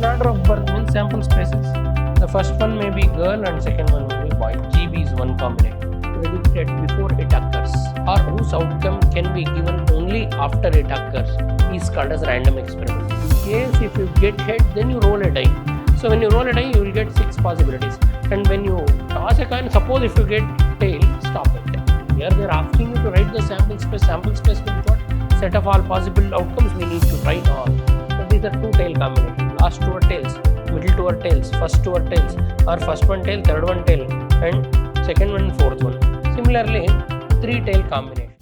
In order of birth means sample spaces. The first one may be girl and second one may be boy. GB is one combination predicted before it occurs or whose outcome can be given only after it occurs is called as random experiment. In case if you get head, then you roll a die. So when you roll a die, you will get 6 possibilities. And when you toss a coin, suppose if you get tail, stop it. Here they are asking you to write the sample space. Sample space means what? Set of all possible outcomes, we need to write all. So these are two tail combinations. Last two are tails, middle two are tails, first two are tails, or first one tail, third one tail, and second one, fourth one. Similarly, three tail combination.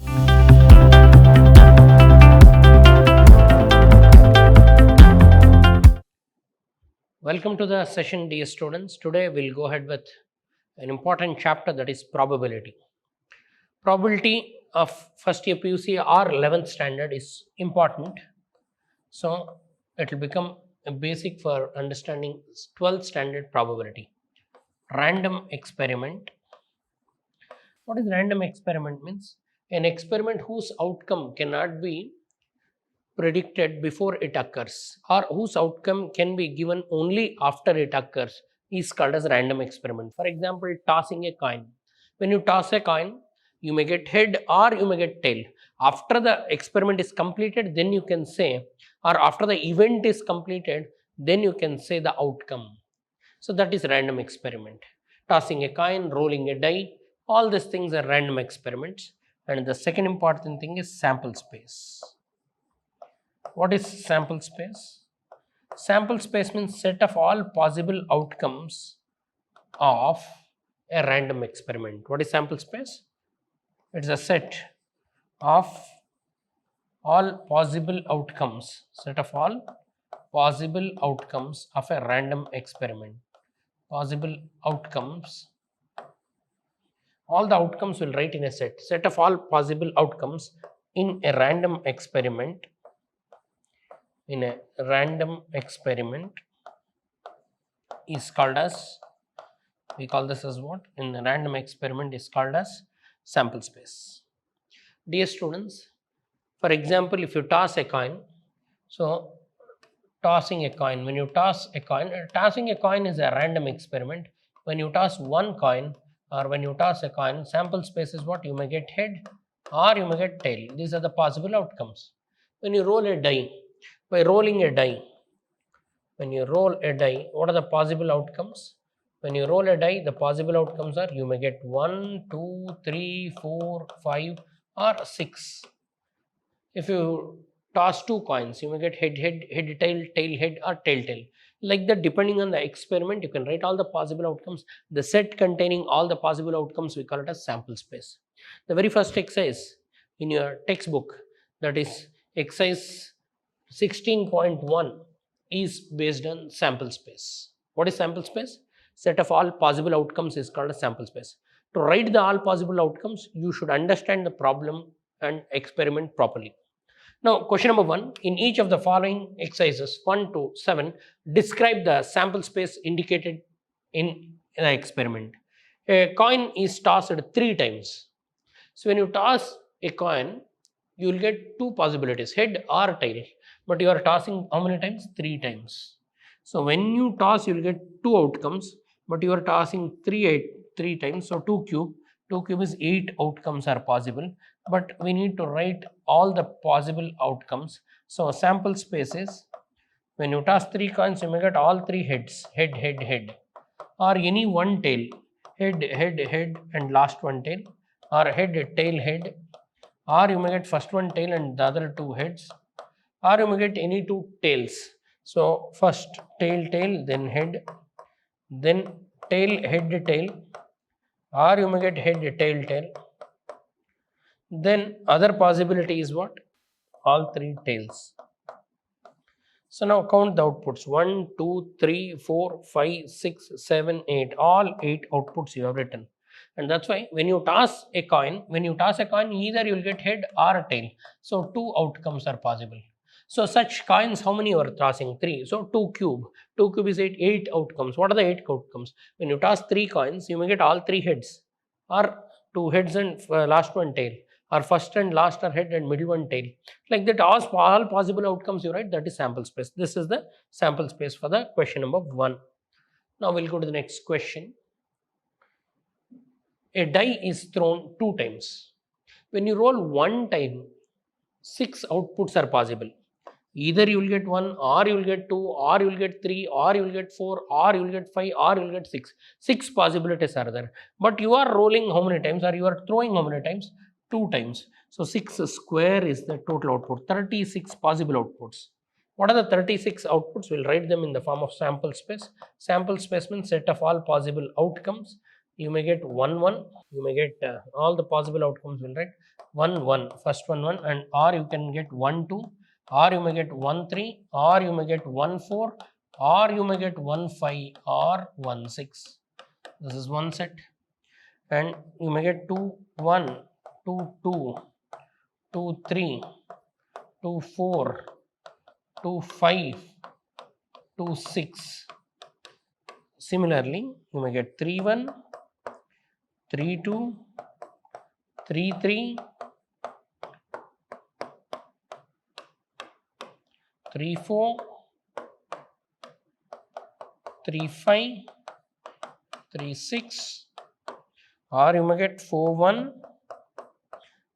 Welcome to the session, dear students. Today we'll go ahead with an important chapter, that is probability. Probability of first year PUC or 11th standard is important. So it will become a basic for understanding 12th standard probability. Random experiment. What is random experiment means? An experiment whose outcome cannot be predicted before it occurs or whose outcome can be given only after it occurs is called as random experiment. For example, tossing a coin. When you toss a coin, you may get head or you may get tail. After the experiment is completed, then you can say, or after the event is completed, then you can say the outcome. So that is random experiment. Tossing a coin, rolling a die, all these things are random experiments. And the second important thing is sample space. What is sample space? Sample space means set of all possible outcomes of a random experiment. What is sample space? It is a set of all possible outcomes, set of all possible outcomes of a random experiment. Possible outcomes, all the outcomes will write in a set of all possible outcomes in a random experiment. In a random experiment is called as, we call this as what? In a random experiment is called as sample space. Dear students, for example, if you toss a coin, so tossing a coin, when you toss a coin, tossing a coin is a random experiment. When you toss one coin or when you toss a coin, sample space is what? You may get head or you may get tail. These are the possible outcomes. When you roll a die, by rolling a die, when you roll a die, what are the possible outcomes? When you roll a die, the possible outcomes are you may get 1, 2, 3, 4, 5 or 6. If you toss two coins, you may get head, tail, head or tail. Like that, depending on the experiment, you can write all the possible outcomes. The set containing all the possible outcomes, we call it as sample space. The very first exercise in your textbook, that is exercise 16.1, is based on sample space. What is sample space? Set of all possible outcomes is called a sample space. To write the all possible outcomes, you should understand the problem and experiment properly. Now, question number 1, in each of the following exercises 1 to 7, describe the sample space indicated in the experiment. A coin is tossed 3 times. So when you toss a coin, you will get 2 possibilities, head or tail, but you are tossing how many times? 3 times. So when you toss, you will get 2 outcomes, but you are tossing 3 times, so 2 cube is 8 outcomes are possible, but we need to write all the possible outcomes. So sample spaces, when you toss 3 coins, you may get all 3 heads, head, or any one tail, head, and last one tail, or head, tail, or you may get first one tail and the other 2 heads, or you may get any 2 tails. So first tail, then head, then tail, head, tail, or you may get head, tail. Then other possibility is what? All 3 tails. So now count the outputs. 1, 2, 3, 4, 5, 6, 7, 8. All 8 outputs you have written. And that's why when you toss a coin, either you will get head or tail. So 2 outcomes are possible. So such coins, how many you are tossing? 3. So 2 cube. 2 cube is 8 outcomes. What are the 8 outcomes? When you toss 3 coins, you may get all 3 heads, or 2 heads and last one tail, or first and last are head and middle one tail. Like that, all possible outcomes you write, that is sample space. This is the sample space for the question number 1. Now we'll go to the next question. A die is thrown 2 times. When you roll 1 time, 6 outputs are possible. Either you will get 1, or you will get 2, or you will get 3, or you will get 4, or you will get 5, or you will get 6. 6 possibilities are there. But you are rolling how many times, or you are throwing how many times? 2 times. So 6 square is the total output. 36 possible outputs. What are the 36 outputs? We'll write them in the form of sample space. Sample space means set of all possible outcomes. You may get 1, 1. You may get all the possible outcomes. We'll write 1, 1. First one, 1. And or you can get 1, 2. Or you may get 1, 3. Or you may get 1, 4. Or you may get 1, 5. Or 1, 6. This is one set. And you may get 2, 1. 2, 2. 2, 3. 2, 4. 2, 5. 2, 6. Similarly, you may get 3, 1. 3, 2. 3, 3. 3, 4. 3, 5. 3, 6. Or you may get 4, 1.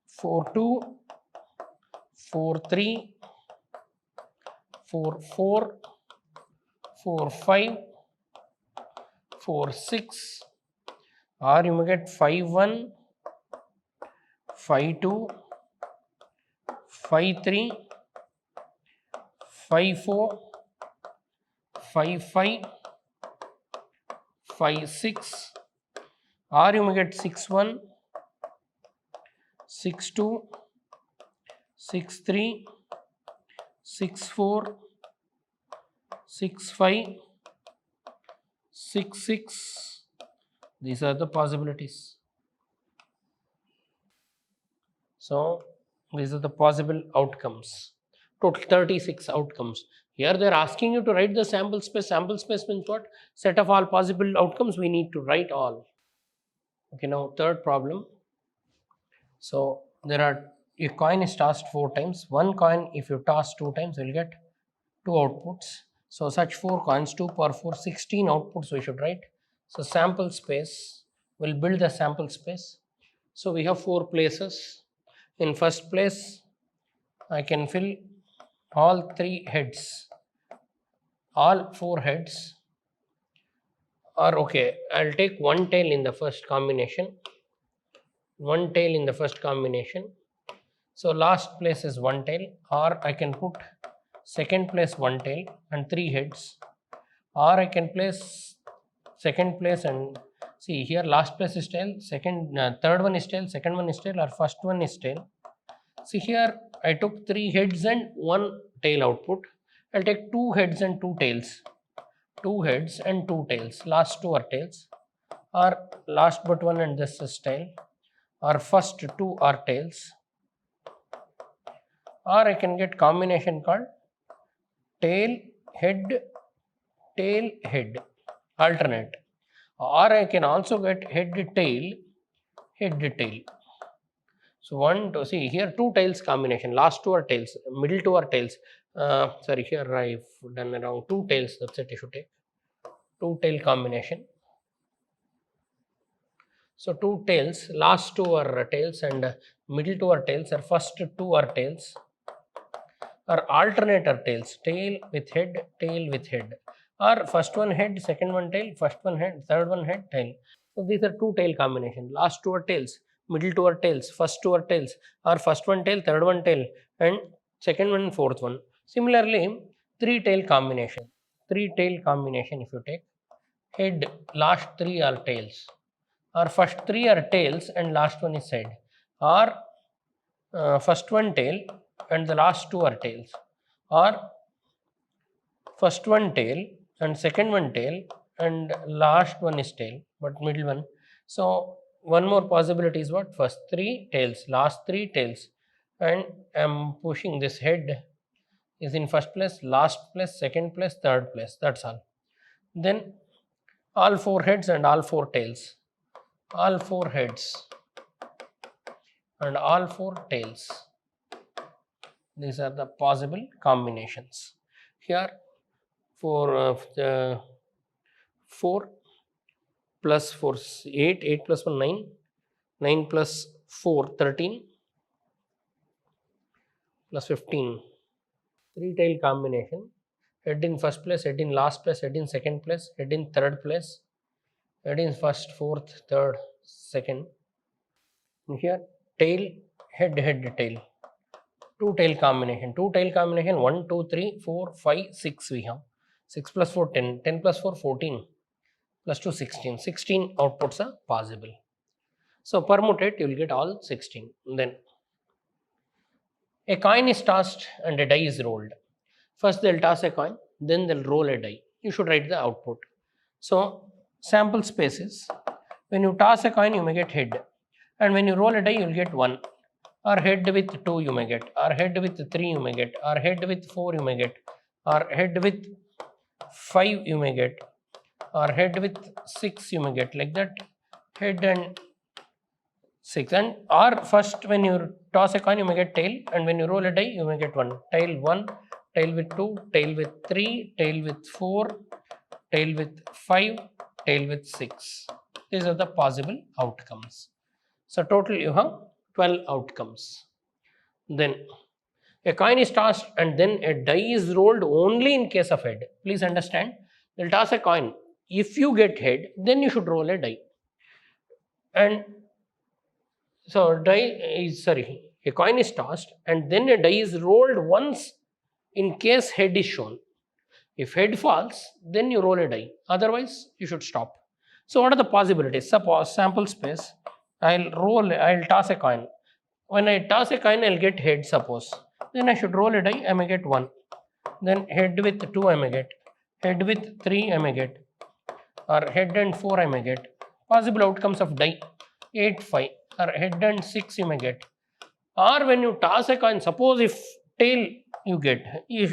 4, 2. 4, 3. 4, 4. 4, 5. 4, 6. Or you may get 5, 1. 5, 2. 5, 3. 5, 4. 5, 5. 5, 6. Or you may get 6, 1. 6, 2. 6, 3. 6, 4. 6, 5. 6, 6. These are the possibilities. So these are the possible outcomes. Total 36 outcomes. Here they are asking you to write the sample space. Sample space means what? Set of all possible outcomes. We need to write all. Okay, now third problem. So there are, a coin is tossed 4 times. One coin, if you toss 2 times, you will get 2 outputs. So such 4 coins, 2 power 4, 16 outputs we should write. So sample space, we'll build the sample space. So we have 4 places. In first place, I can fill all 3 heads, all 4 heads. Or okay, I'll take 1 tail in the first combination. 1 tail in the first combination. So last place is 1 tail, or I can put second place 1 tail and 3 heads, or I can place second place and see here last place is tail, third one is tail, second one is tail, or first one is tail. See here I took 3 heads and 1 tail output. I'll take 2 heads and 2 tails. 2 heads and 2 tails. Last 2 are tails, or last but 1 and this is tail, or first 2 are tails. Or I can get combination called tail, head, alternate. Or I can also get head, tail. So 1, 2, see here 2 tails combination, last 2 are tails, middle 2 are tails. Sorry, here I've done around 2 tails, that's it, you should take 2 tail combination. So 2 tails, last 2 are tails and middle 2 are tails, or first 2 are tails, or alternate are tails, tail with head, or first one head, second one tail, first one head, third one head, tail. So these are 2 tail combination. Last 2 are tails, middle 2 are tails, first 2 are tails, or first one tail, third one tail, and second one, fourth one. Similarly, 3 tail combination. 3 tail combination, if you take head, last 3 are tails, or first 3 are tails and last one is head, or first one tail and the last 2 are tails, or first one tail and second one tail and last one is tail but middle one. So one more possibility is what? First 3 tails, last 3 tails, and I'm pushing this head is in first place, last place, second place, third place, that's all. Then all 4 heads and all 4 tails, all 4 heads and all 4 tails. These are the possible combinations. Here for the 4 plus 4 8, 8 plus 1 9, 9 plus 4 13 plus 15. 3 tail combination. Head in first place, head in last place, head in second place, head in third place, head in first, fourth, third, second. And here tail, head, head, tail. 2 tail combination. 2 tail combination 1, 2, 3, 4, 5, 6 we have. 6 plus 4 10, 10 plus 4 14, plus 2 16. 16 outputs are possible. So permute it, you will get all 16. Then a coin is tossed and a die is rolled. First they'll toss a coin, then they'll roll a die. You should write the output. So sample spaces. When you toss a coin, you may get head, and when you roll a die, you will get 1. Or head with 2 you may get, or head with 3 you may get, or head with 4 you may get, or head with 5 you may get, or head with 6 you may get, like that. Head and 6, and or first when you toss a coin you may get tail, and when you roll a die you may get 1. Tail 1, tail with 2, tail with 3, tail with 4, tail with 5, tail with 6. These are the possible outcomes. So total you have 12 outcomes. Then a coin is tossed and then a die is rolled only in case of head. Please understand, they'll toss a coin. If you get head, then you should roll a die. And so a coin is tossed and then a die is rolled once in case head is shown. If head falls, then you roll a die. Otherwise, you should stop. So what are the possibilities? Suppose sample space, I'll toss a coin. When I toss a coin, I'll get head, suppose. Then I should roll a die, I may get 1. Then head with 2 I may get. Head with 3 I may get. Or head and 4 I may get. Possible outcomes of die 8, 5. Or head and 6 you may get. Or when you toss a coin, suppose if tail you get,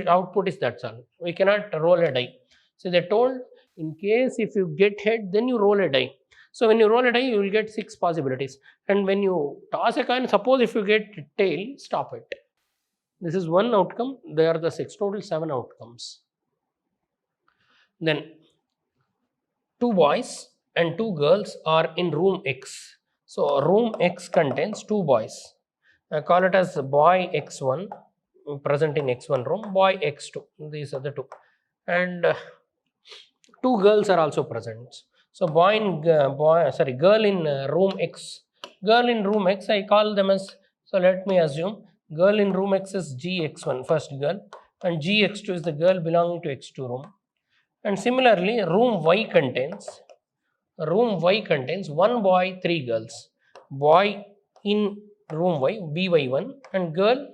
output is that's all. We cannot roll a die. So they told, in case if you get head, then you roll a die. So when you roll a die, you will get 6 possibilities. And when you toss a coin, suppose if you get tail, stop it. This is 1 outcome. There are the 6, total 7 outcomes. Then 2 boys and 2 girls are in room X. So room X contains 2 boys. I call it as boy X1, present in X1 room, boy X2. These are the 2. And 2 girls are also present. So girl in room X. Girl in room X, I call them as, so let me assume, girl in room X is GX1, first girl, and GX2 is the girl belonging to X2 room. And similarly, room Y contains 1 boy, 3 girls. Boy in room Y, BY1, and girl,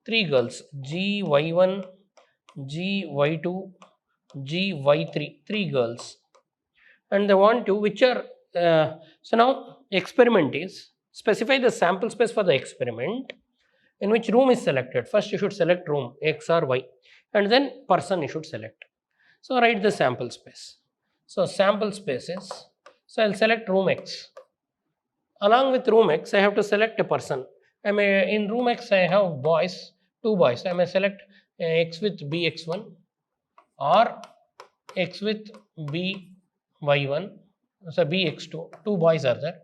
3 girls, GY1, GY2, GY3, 3 girls. And they want to, which are, so now experiment is, specify the sample space for the experiment in which room is selected. First you should select room X or Y, and then person you should select. So write the sample space. So sample spaces, so I'll select room X. Along with room X, I have to select a person. In room X, I have boys, 2 boys. I may select X with BX1 or X with BY1, so BX2, 2 boys are there.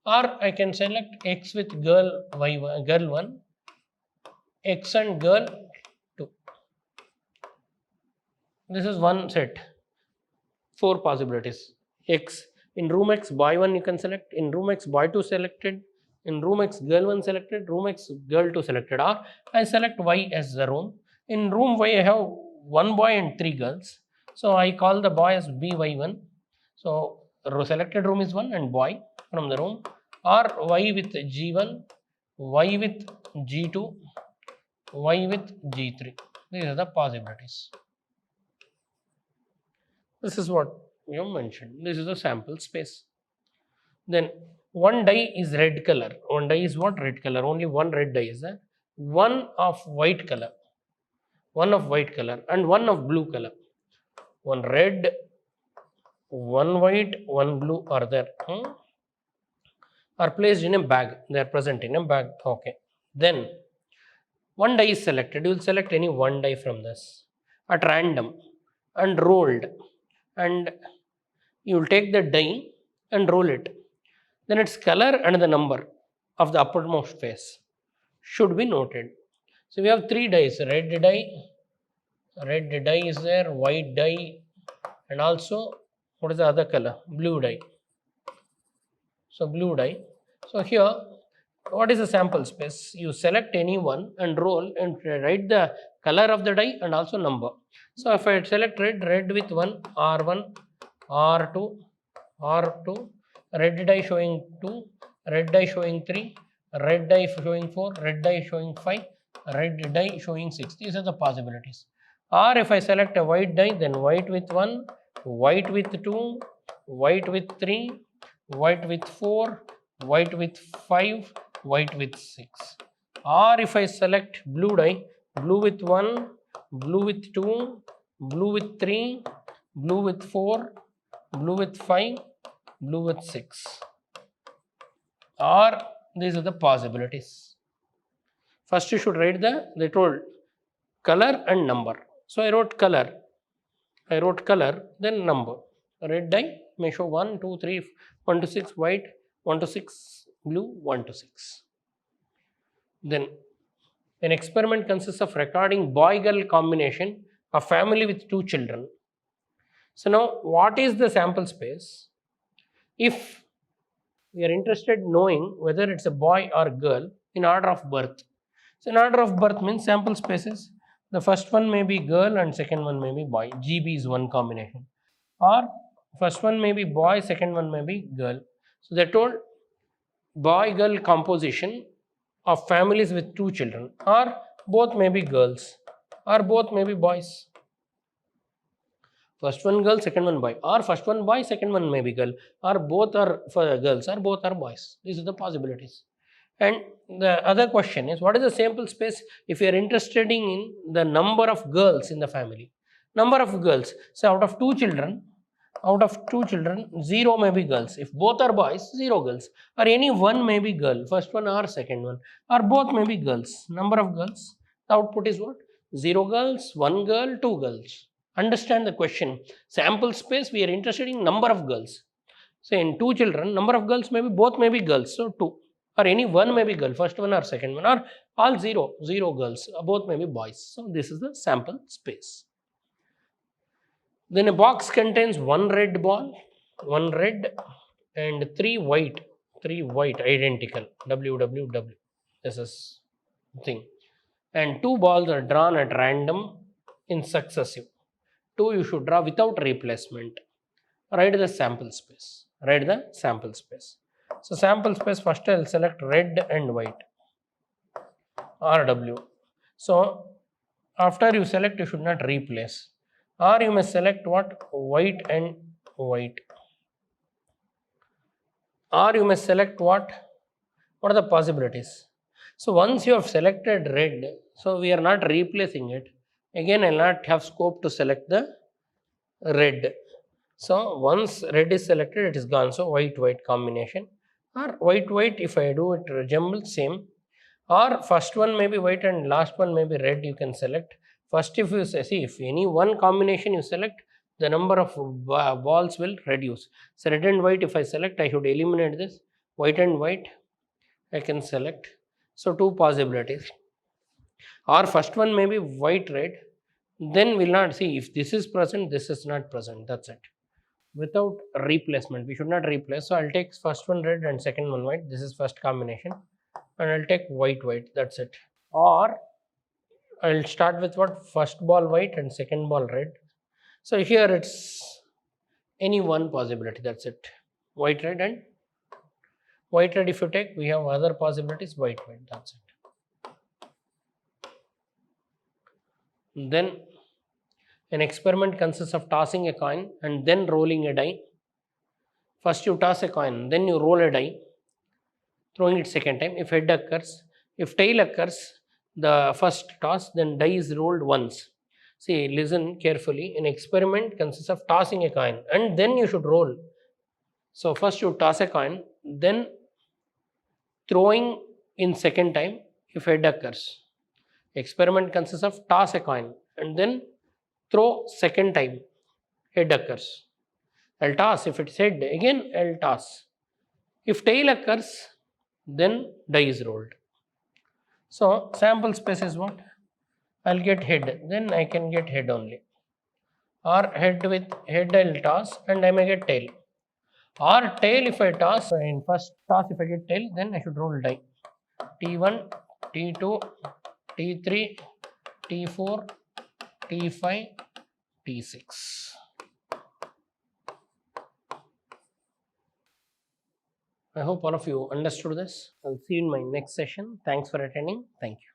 Or I can select X with girl Y1, girl 1, X and girl 2. This is one set. 4 possibilities. X. In room X, boy 1 you can select. In room X, boy 2 selected. In room X, girl 1 selected. Room X, girl 2 selected. Or I select Y as the room. In room Y, I have 1 boy and 3 girls. So I call the boy as BY1. So selected room is 1 and boy from the room. Or Y with G1, Y with G2, Y with G3. These are the possibilities. This is what you mentioned. This is the sample space. Then one die is red color. One die is what? Red color. Only one red die is there. One of white color. One of white color and one of blue color. One red, one white, one blue are there. are placed in a bag. They are present in a bag. Okay. Then one die is selected. You will select any one die from this at random and rolled, and you will take the die and roll it. Then its color and the number of the uppermost face should be noted. So we have three dice: red die is there, white die, and also what is the other color? Blue die. So blue die. So here, what is the sample space? You select any one and roll and write the color of the die and also number. So if I select red with 1, R1, R2, R2, red die showing 2, red die showing 3, red die showing 4, red die showing 5, red die showing 6. These are the possibilities. Or if I select a white die, then white with 1, white with 2, white with 3, white with 4, white with 5, white with 6. Or if I select blue die, blue with 1, blue with 2, blue with 3, blue with 4, blue with 5, blue with 6. Or these are the possibilities. First you should write they told color and number. So I wrote color, then number. Red die may show 1, 2, 3, 1 to 6 white, 1 to 6 blue, 1 to 6. Then an experiment consists of recording boy-girl combination of family with 2 children. So now what is the sample space? If we are interested in knowing whether it's a boy or girl in order of birth. So in order of birth means sample spaces. The first one may be girl and second one may be boy. GB is one combination. Or first one may be boy, second one may be girl. So they told boy-girl composition of families with 2 children, or both may be girls, or both may be boys. First one girl, second one boy, or first one boy, second one may be girl, or both are for girls, or both are boys. These are the possibilities. And the other question is, what is the sample space if you are interested in the number of girls in the family? Number of girls. So out of 2 children, 0 may be girls. If both are boys, 0 girls. Or any one may be girl, first one or second one. Or both may be girls. Number of girls. The output is what? 0 girls, 1 girl, 2 girls. Understand the question. Sample space, we are interested in number of girls. So in 2 children, number of girls may be, both may be girls. So 2. Or any one may be girl, first one or second one. Or all 0 girls, both may be boys. So this is the sample space. Then a box contains 1 red ball, 1 red and 3 white identical, WWW. This is thing. And 2 balls are drawn at random in successive. 2 you should draw without replacement. Write the sample space. So sample space, first I will select red and white, RW. So after you select, you should not replace. Or you may select what? White and white. Or you may select what? What are the possibilities? So once you have selected red, so we are not replacing it. Again, I will not have scope to select the red. So once red is selected, it is gone. So white combination. Or white, if I do it resembles same. Or first one may be white and last one may be red, you can select. First, if you see, if any one combination you select, the number of balls will reduce. So red and white, if I select, I should eliminate this. White and white, I can select. So 2 possibilities. Or first one may be white, red. Then we'll not see if this is present, this is not present. That's it. Without replacement, we should not replace. So I'll take first one red and second one white. This is first combination. And I'll take white. That's it. Or I'll start with what? First ball white and second ball red. So here it's any one possibility. That's it. White, red, and white, red. If you take, we have other possibilities. White. That's it. Then an experiment consists of tossing a coin and then rolling a die. First you toss a coin, then you roll a die, throwing it second time. If head occurs, if tail occurs, the first toss, then die is rolled once. See, listen carefully. An experiment consists of tossing a coin and then you should roll. So first you toss a coin, then throwing in second time if head occurs. Experiment consists of toss a coin and then throw second time head occurs. I'll toss. If it's head, again I'll toss. If tail occurs, then die is rolled. So sample space is what? I'll get head, then I can get head only. Or head with head I'll toss and I may get tail. Or tail if I toss, in first toss if I get tail, then I should roll die. T1, T2, T3, T4, T5, T6. I hope all of you understood this. I'll see you in my next session. Thanks for attending. Thank you.